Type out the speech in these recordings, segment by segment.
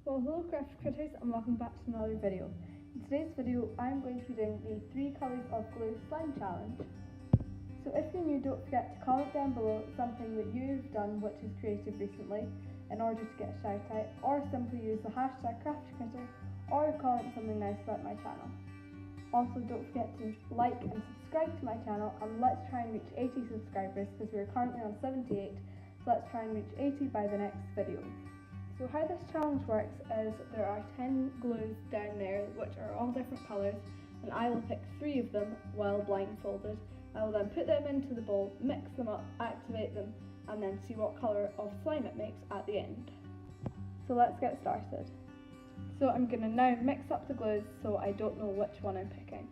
Well, hello craft critters and welcome back to another video. In today's video I'm going to be doing the 3 colours of glue slime challenge. So if you're new, don't forget to comment down below something that you've done which is creative recently in order to get a shout out, or simply use the hashtag craftycritter or comment something nice about my channel. Also don't forget to like and subscribe to my channel, and let's try and reach 80 subscribers because we're currently on 78, so let's try and reach 80 by the next video. So how this challenge works is there are 10 glues down there which are all different colours, and I will pick 3 of them while blindfolded. I will then put them into the bowl, mix them up, activate them, and then see what colour of slime it makes at the end. So let's get started. So I'm going to now mix up the glues so I don't know which one I'm picking.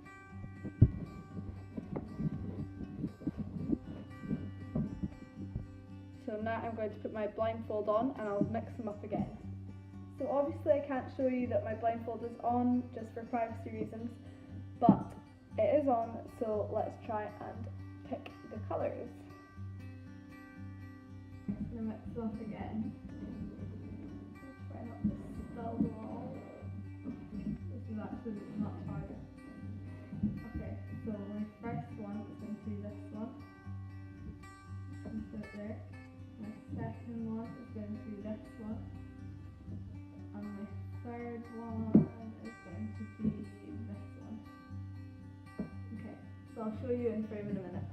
So now I'm going to put my blindfold on and I'll mix them up again. So obviously I can't show you that my blindfold is on just for privacy reasons, but it is on, so let's try and pick the colours. I'm going to mix them up again. Try not to spill them all. This is actually much harder. Okay, so my first one is going to be this one. I'm going to put it there. My second one is going to be this one. And my third one is going to be this one. Okay, so I'll show you in frame in a minute.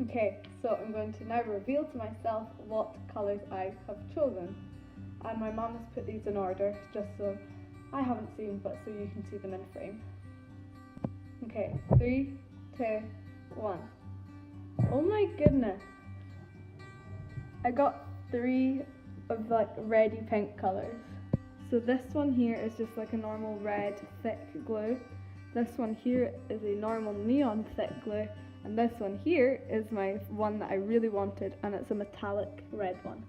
Okay, so I'm going to now reveal to myself what colours I have chosen. And my mum has put these in order, just so I haven't seen, but so you can see them in frame. Okay, 3, 2, 1. Oh my goodness! I got 3 of like reddy pink colours. So this one here is just like a normal red thick glue. This one here is a normal neon thick glue. And this one here is my one that I really wanted, and it's a metallic red one.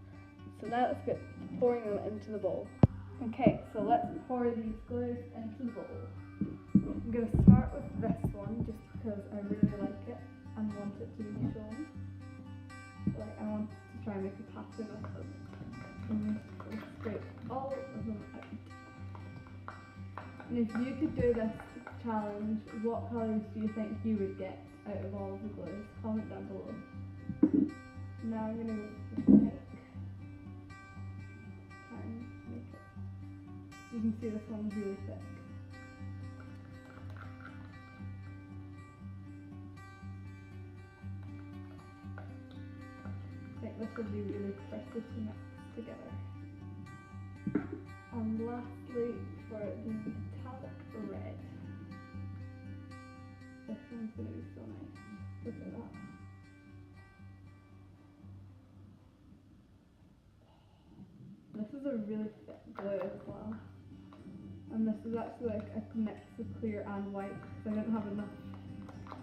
So now let's get pouring them into the bowl. Okay, so let's pour these glues into the bowl. I'm going to start with this one just because I really like it and want it to be shown. Like, I want to try and make a pattern of them. I'm going to scrape all of them out. And if you could do this challenge, what colours do you think you would get out of all of the glues? Comment down below. Now I'm going to go with the pink. Try and make it. You can see this one's really thick. I think this would be really pretty to mix together. And lastly, for the metallic red. This one's going to be so nice. Look at that. This is a really thick glue as well. And this is actually like a mix of clear and white because I didn't have enough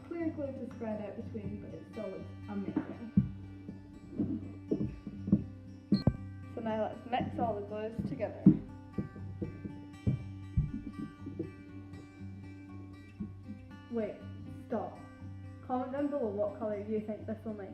clear glue to spread out between, but it still looks amazing. So now let's mix all the glues together. Wait, stop. Comment down below what colour you think this will make.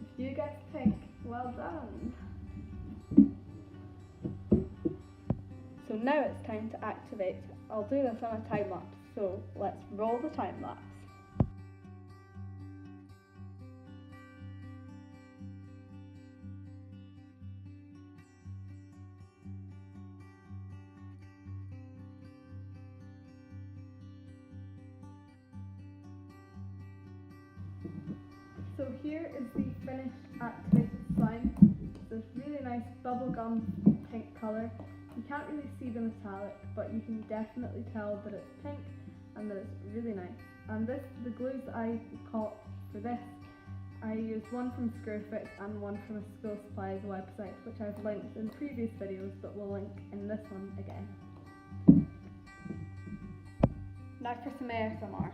If you guessed pink, well done. So now it's time to activate. I'll do this on a time lapse, so let's roll the time lapse. So here is the finished activated slime. This really nice bubblegum pink colour. You can't really see the metallic, but you can definitely tell that it's pink and that it's really nice. And the glues I caught for this, I used one from Screwfix and one from a School Supplies website, which I've linked in previous videos, but we'll link in this one again. Now for some ASMR.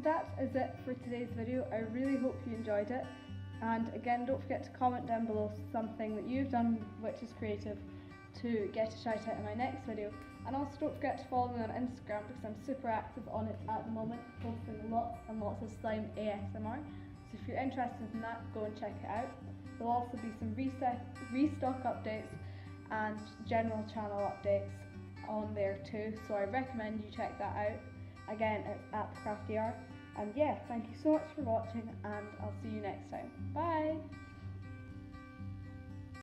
that is it for today's video. I really hope you enjoyed it. And again, don't forget to comment down below something that you've done which is creative to get a shout out in my next video. And also don't forget to follow me on Instagram because I'm super active on it at the moment, posting lots and lots of slime ASMR. So if you're interested in that, go and check it out. There'll also be some restock updates and general channel updates on there too, so I recommend you check that out. Again, it's at The Crafty Art. And yeah, thank you so much for watching, and I'll see you next time. Bye!